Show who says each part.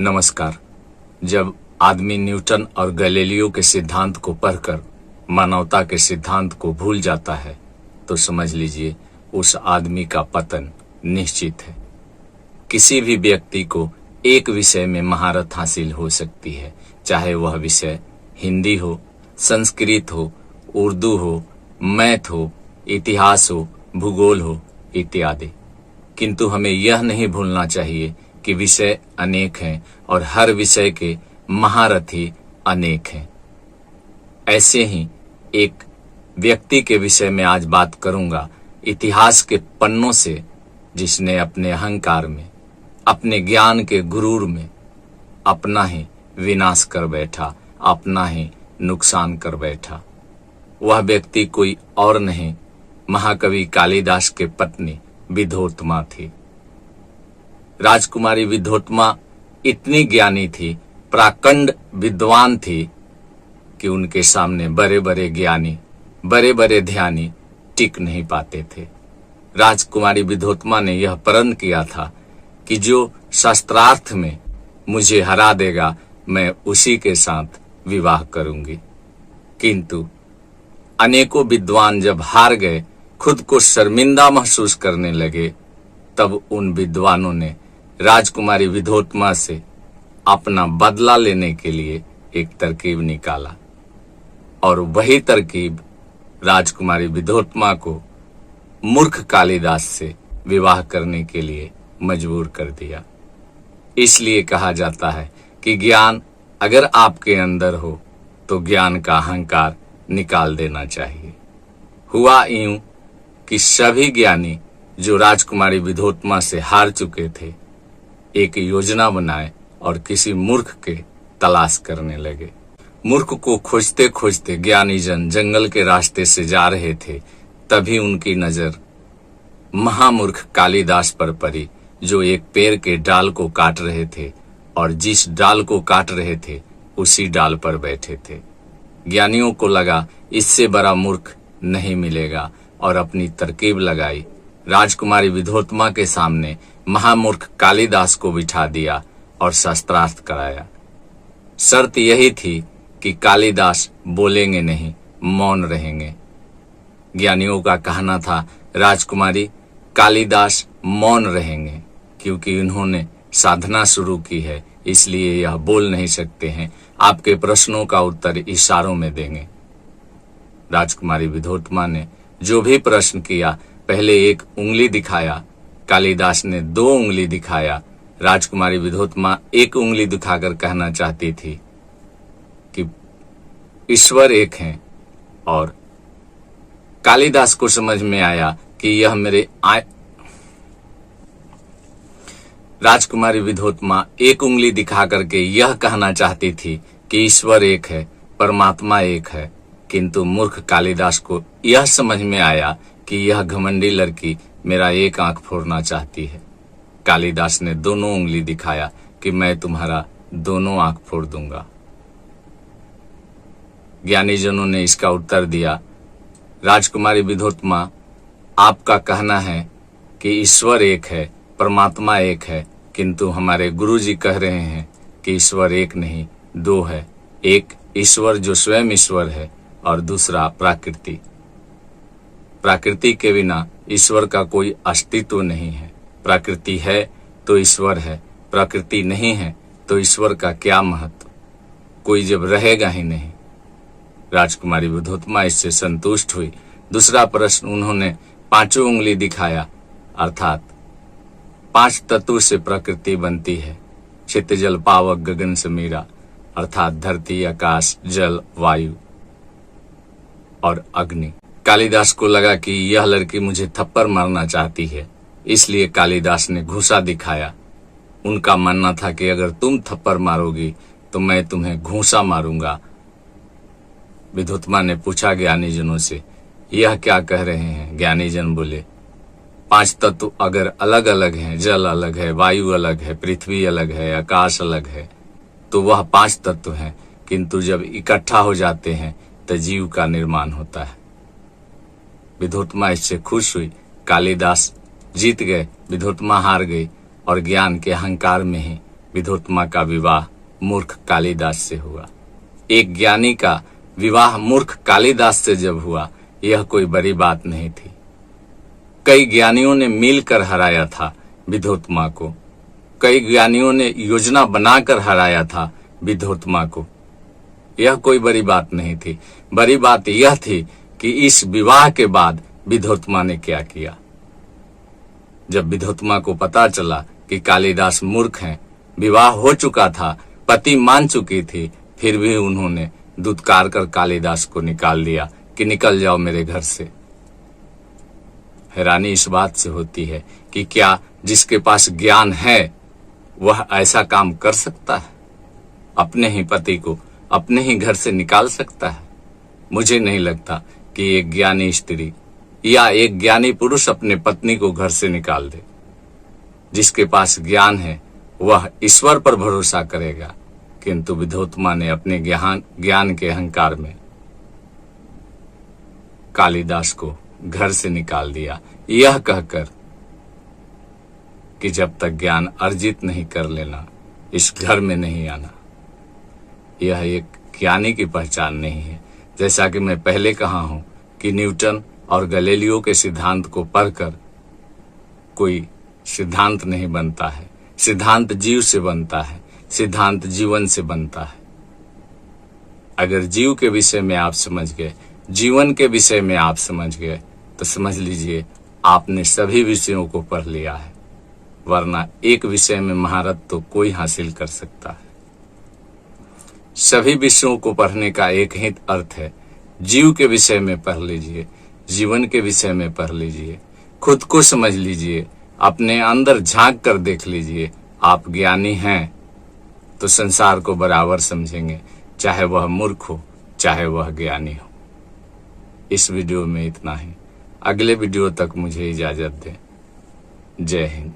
Speaker 1: नमस्कार। जब आदमी न्यूटन और गैलीलियो के सिद्धांत को पढ़कर मानवता के सिद्धांत को भूल जाता है तो समझ लीजिए उस आदमी का पतन निश्चित है। किसी भी व्यक्ति को एक विषय में महारत हासिल हो सकती है, चाहे वह विषय हिंदी हो, संस्कृत हो, उर्दू हो, मैथ हो, इतिहास हो, भूगोल हो इत्यादि। किंतु हमें यह नहीं भूलना चाहिए कि विषय अनेक हैं और हर विषय के महारथी अनेक हैं। ऐसे ही एक व्यक्ति के विषय में आज बात करूंगा, इतिहास के पन्नों से, जिसने अपने अहंकार में, अपने ज्ञान के गुरूर में अपना ही विनाश कर बैठा, अपना ही नुकसान कर बैठा। वह व्यक्ति कोई और नहीं, महाकवि कालिदास के पत्नी विद्योत्मा थी। राजकुमारी विद्योत्मा इतनी ज्ञानी थी, प्राकंड विद्वान थी कि उनके सामने बड़े बड़े ज्ञानी, बड़े बड़े ध्यानी टिक नहीं पाते थे। राजकुमारी विद्योत्मा ने यह प्रण किया था कि जो शास्त्रार्थ में मुझे हरा देगा मैं उसी के साथ विवाह करूंगी। किंतु अनेकों विद्वान जब हार गए, खुद को शर्मिंदा महसूस करने लगे, तब उन विद्वानों ने राजकुमारी विद्योत्मा से अपना बदला लेने के लिए एक तरकीब निकाला और वही तरकीब राजकुमारी विद्योत्मा को मूर्ख कालिदास से विवाह करने के लिए मजबूर कर दिया। इसलिए कहा जाता है कि ज्ञान अगर आपके अंदर हो तो ज्ञान का अहंकार निकाल देना चाहिए। हुआ यूं कि सभी ज्ञानी जो राजकुमारी विद्योत्मा से हार चुके थे, एक योजना बनाए और किसी मूर्ख के तलाश करने लगे। मूर्ख को खोजते खोजते ज्ञानी जन जंगल के रास्ते से जा रहे थे, तभी उनकी नजर महामूर्ख कालिदास पर पड़ी, जो एक पेड़ के डाल को काट रहे थे और जिस डाल को काट रहे थे उसी डाल पर बैठे थे। ज्ञानियों को लगा इससे बड़ा मूर्ख नहीं मिलेगा और अपनी तरकीब लगाई। राजकुमारी विद्योत्मा के सामने महामूर्ख कालिदास को बिठा दिया और शास्त्रार्थ कराया। शर्त यही थी कि कालिदास बोलेंगे नहीं, मौन रहेंगे। ज्ञानियों का कहना था राजकुमारी कालिदास मौन रहेंगे क्योंकि उन्होंने साधना शुरू की है, इसलिए यह बोल नहीं सकते हैं, आपके प्रश्नों का उत्तर इशारों में देंगे। राजकुमारी विद्योत्मा ने जो भी प्रश्न किया, पहले एक उंगली दिखाया, कालिदास ने 2 उंगली दिखाया। राजकुमारी विद्योत्मा एक उंगली दिखाकर कहना चाहती थी कि ईश्वर एक हैं, और कालिदास को समझ में आया कि यह मेरे राजकुमारी विद्योत्मा एक उंगली दिखा करके यह कहना चाहती थी कि ईश्वर एक है, परमात्मा एक है, किंतु मूर्ख कालिदास को यह समझ में आया कि यह घमंडी लड़की मेरा एक आंख फोड़ना चाहती है। कालिदास ने दोनों उंगली दिखाया कि मैं तुम्हारा दोनों आंख फोड़ दूंगा। ज्ञानी जनों ने इसका उत्तर दिया, राजकुमारी विद्योत्मा, आपका कहना है कि ईश्वर एक है, परमात्मा एक है, किंतु हमारे गुरुजी कह रहे हैं कि ईश्वर एक नहीं 2 है। एक ईश्वर जो स्वयं ईश्वर है और दूसरा प्रकृति। प्रकृति के बिना ईश्वर का कोई अस्तित्व नहीं है। प्रकृति है तो ईश्वर है, प्रकृति नहीं है तो ईश्वर का क्या महत्व, कोई जब रहेगा ही नहीं। राजकुमारी विद्योत्मा इससे संतुष्ट हुई। दूसरा प्रश्न उन्होंने 5 उंगली दिखाया, अर्थात 5 तत्व से प्रकृति बनती है, चित्त जल पावक गगन समीरा, अर्थात धरती, आकाश, जल, वायु और अग्नि। कालिदास को लगा कि यह लड़की मुझे थप्पड़ मारना चाहती है, इसलिए कालिदास ने घूंसा दिखाया। उनका मानना था कि अगर तुम थप्पड़ मारोगी तो मैं तुम्हें घूंसा मारूंगा। विद्योत्मा ने पूछा ज्ञानी जनों से, यह क्या कह रहे हैं? ज्ञानी जन बोले, 5 तत्व अगर अलग अलग हैं, जल अलग है, वायु अलग है, पृथ्वी अलग है, आकाश अलग है, तो वह 5 तत्व हैं, किंतु जब इकट्ठा हो जाते हैं तो जीव का निर्माण होता है। विद्योत्मा इससे खुश हुई। कालिदास जीत गए, विद्योत्मा हार गई और ज्ञान के अहंकार में ही विधोत्तमा का विवाह मूर्ख कालिदास से हुआ। एक ज्ञानी का विवाह मूर्ख कालिदास से जब हुआ, यह कोई बड़ी बात नहीं थी। कई ज्ञानियों ने मिलकर हराया था विधोत्तमा को, कई ज्ञानियों ने योजना बनाकर हराया था विधोत्तमा को। यह कोई बड़ी बात नहीं थी। बड़ी बात यह थी कि इस विवाह के बाद विधोत्तमा ने क्या किया। जब विधोत्तमा को पता चला कि कालिदास मूर्ख हैं, विवाह हो चुका था, पति मान चुकी थी, फिर भी उन्होंने दुत्कार कर कालिदास को निकाल दिया कि निकल जाओ मेरे घर से। हैरानी इस बात से होती है कि क्या जिसके पास ज्ञान है वह ऐसा काम कर सकता है? अपने ही पति को अपने ही घर से निकाल सकता है? मुझे नहीं लगता कि एक ज्ञानी स्त्री या एक ज्ञानी पुरुष अपने पत्नी को घर से निकाल दे। जिसके पास ज्ञान है वह ईश्वर पर भरोसा करेगा, किंतु विधोत्तमा ने अपने ज्ञान के अहंकार में कालिदास को घर से निकाल दिया, यह कहकर कि जब तक ज्ञान अर्जित नहीं कर लेना, इस घर में नहीं आना। यह एक ज्ञानी की पहचान नहीं है। जैसा कि मैं पहले कहा हूं कि न्यूटन और गैलीलियो के सिद्धांत को पढ़कर कोई सिद्धांत नहीं बनता है। सिद्धांत जीव से बनता है, सिद्धांत जीवन से बनता है। अगर जीव के विषय में आप समझ गए, जीवन के विषय में आप समझ गए, तो समझ लीजिए आपने सभी विषयों को पढ़ लिया है। वरना एक विषय में महारत तो कोई हासिल कर सकता है। सभी विषयों को पढ़ने का एक ही अर्थ है, जीव के विषय में पढ़ लीजिए, जीवन के विषय में पढ़ लीजिए, खुद को समझ लीजिए, अपने अंदर झांक कर देख लीजिए। आप ज्ञानी हैं तो संसार को बराबर समझेंगे, चाहे वह मूर्ख हो, चाहे वह ज्ञानी हो। इस वीडियो में इतना ही। अगले वीडियो तक मुझे इजाजत दें। जय हिंद।